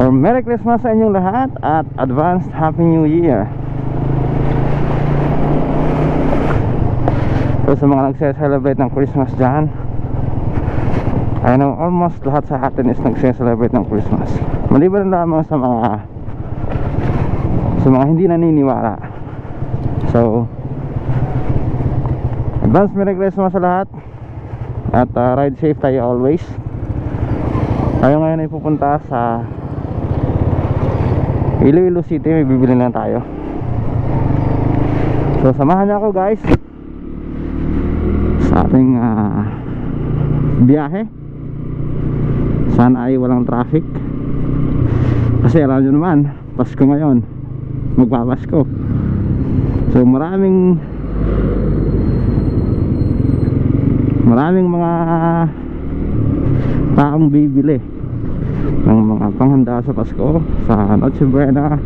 or Merry Christmas sa inyong lahat at advanced Happy New Year. So sa mga nagse-celebrate ng Christmas dyan, I know almost lahat sa atin is nagse-celebrate ng Christmas, maliban lamang sa mga hindi naniniwala. So advance Merry Christmas sa lahat at ride safe tayo always. Tayo ngayon ay pupunta sa Iloilo City, may bibili lang tayo. So samahan niyo ako guys sa ating biyahe. Sana ay walang traffic, kasi alam nyo naman, Pasko ngayon, magpapasko. So maraming mga taong bibili ng mga panghanda sa Pasko, sa Noche Buena.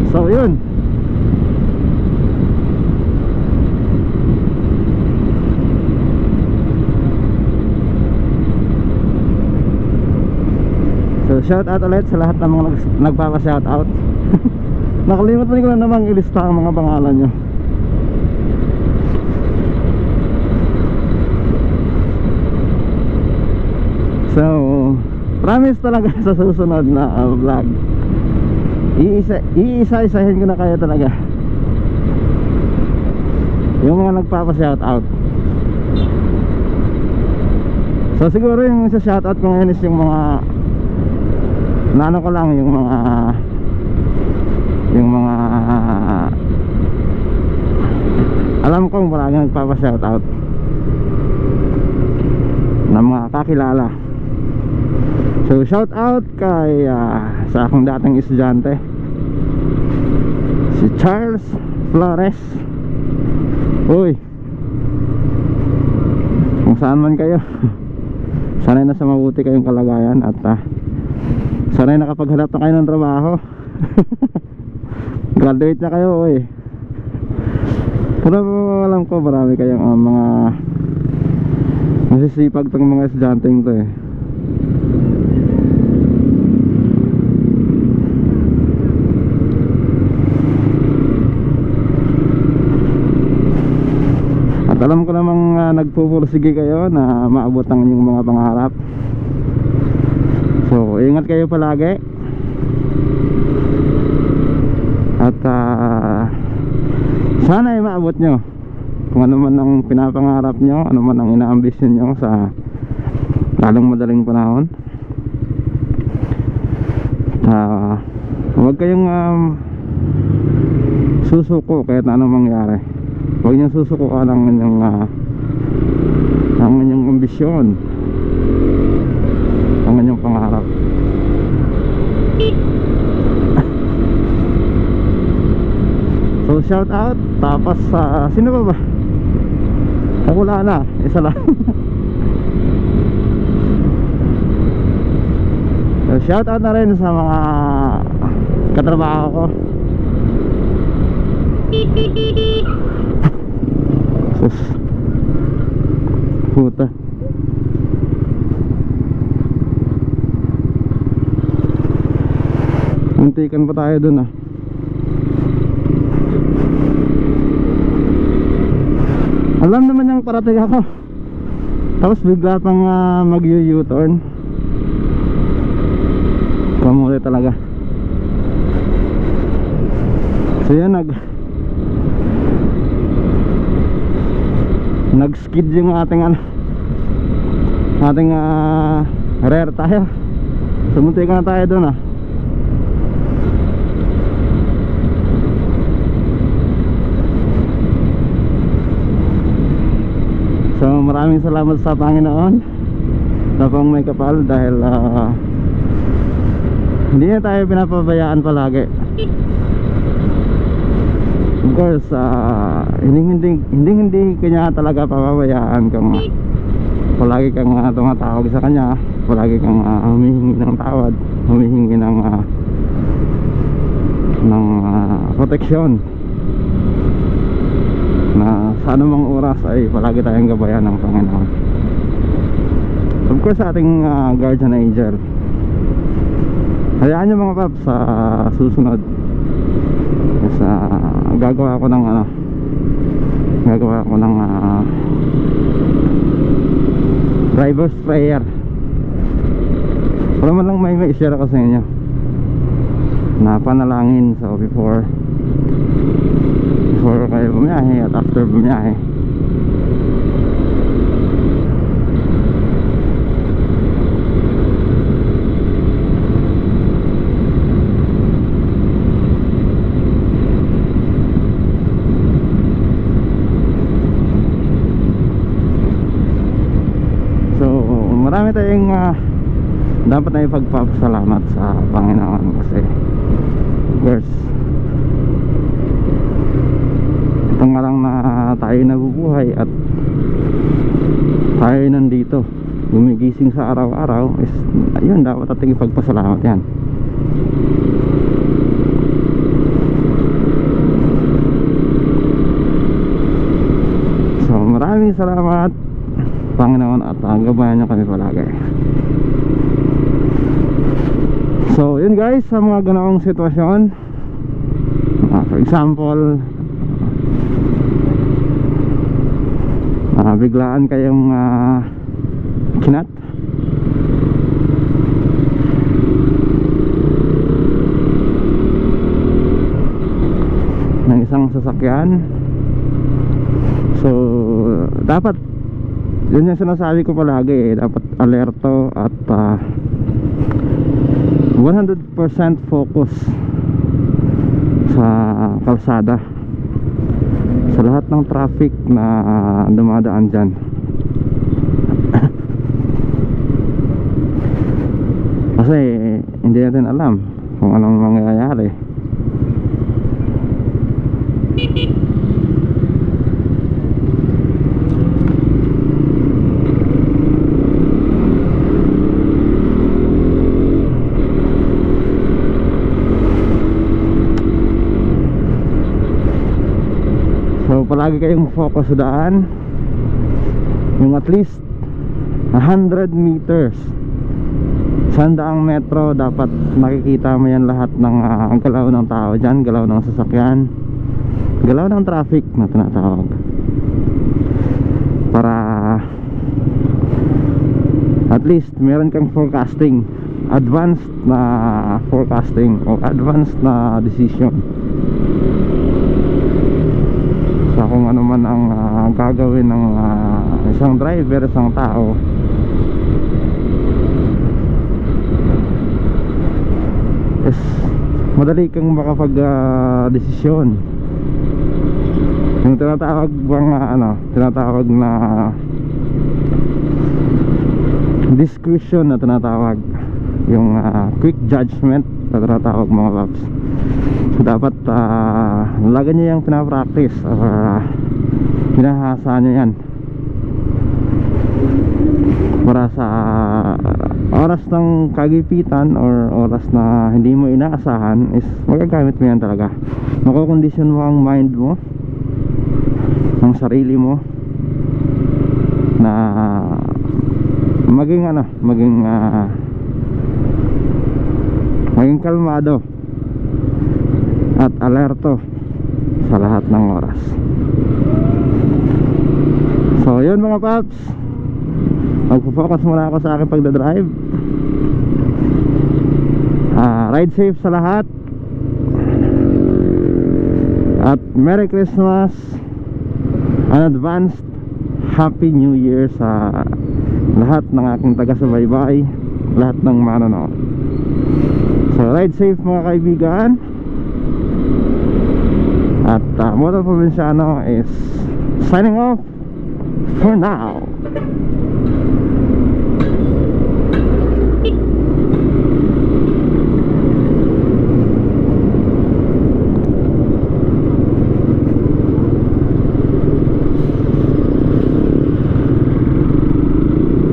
So yun, so shout out ulit sa lahat ng mga nagpapa-shout out. Nakalimutan ko na namang ilista ang mga pangalan nyo. So promise talaga sa susunod na vlog, iisa-isahin ko na kaya talaga yung mga nagpapa-shout out. So siguro yung sa shout out ko ngayon is yung mga naano ko lang, yung mga alam kong palagi nagpapa-shout out na mga kakilala. So shout out kay sa akong dating estudyante, si Charles Flores. Uy, kung saan man kayo, sana'y nasa mabuti kayong kalagayan at sana'y nakapaghanap na kayo ng trabaho. Graduate na kayo, uy. Pero alam ko marami kayong mga masisipag tong mga estudyanteng to eh. Alam ko namang nagpupursige kayo na maabot ang inyong mga pangarap. So ingat kayo palagi. At sana ay maabot nyo kung ano man ang pinapangarap nyo, ano man ang inaambisyon nyo sa lalong madaling panahon. Huwag kayong susuko kahit na anong mangyari. Huwag niyong susukuan ang inyong ambisyon, ang inyong pangarap. So shout out. Tapos sino ba? Wala na, isa lang. So shout out na rin sa mga katrabaho ko. Sus, puta. Muntikan pa tayo dun Alam naman niyang parating ako, tapos bigla pang mag-U-turn. Kamuli talaga. So yan, nag-skid yung ating rear tire. Sumuntikan na tayo dun So maraming salamat sa Panginoon na pang may kapal, dahil hindi na tayo pinapabayaan palagi. Of course, hindi kanya talaga papabayaan kung palagi kang tumatawag sa kanya, palagi kang humihingi ng tawad, humihingi ng proteksyon, na sa anumang oras ay palagi tayong gabayan ng Panginoon. Of course, sa ating guardian angel. Hayaan nyo mga paps, sa susunod is, gagawa ko ng driver's prayer. Wala man lang may share ako sa inyo na panalangin. So before kayo bumiyahe at after bumiyahe. Marami tayong dapat na ipagpapasalamat sa Panginoon, kasi verse ito nga lang na tayo nabubuhay at tayo nandito gumigising sa araw-araw, is ayun, dapat nating ipagpasalamat yan. So maraming salamat Panginoon, at gabayan nyo kami palagi. So yun guys, sa mga ganoong sitwasyon, for example, biglaan kayong kinat, ng isang sasakyan. So dapat, yun yung sinasabi ko palagi, dapat alerto at 100% focus sa kalsada, sa lahat ng traffic na dumadaan dyan. Kasi hindi natin alam kung anong mangyayari. So palagi kayong focus sa daan, yung at least 100 meters, 100 metro, dapat makikita mo yan lahat ng galaw ng tao dyan, galaw ng sasakyan, galaw ng traffic na tinatawag, para at least meron kang forecasting, advanced na forecasting o advanced na decision sa kung ano man ang gagawin ng isang driver, isang tao. Yes, madali kang makapag-desisyon. Yung tinatawag bang tinatawag na discretion na tinatawag, yung quick judgment na tinatawag mga paps. So dapat lagi nyo yung pinapractice or pinahasa nyo yan para sa oras ng kagipitan or oras na hindi mo inaasahan, is magagamit mo yan talaga. Makokondisyon mo ang mind mo, ang sarili mo, na maging maging kalmado at alerto sa lahat ng oras. So yun mga paps, magpo-focus muna ako sa aking pagdadrive. Ride safe sa lahat, at Merry Christmas and advanced Happy New Year sa lahat ng aking taga-subaybay, lahat ng manonood. So ride safe mga kaibigan. At Moto Provinciano is signing off for now.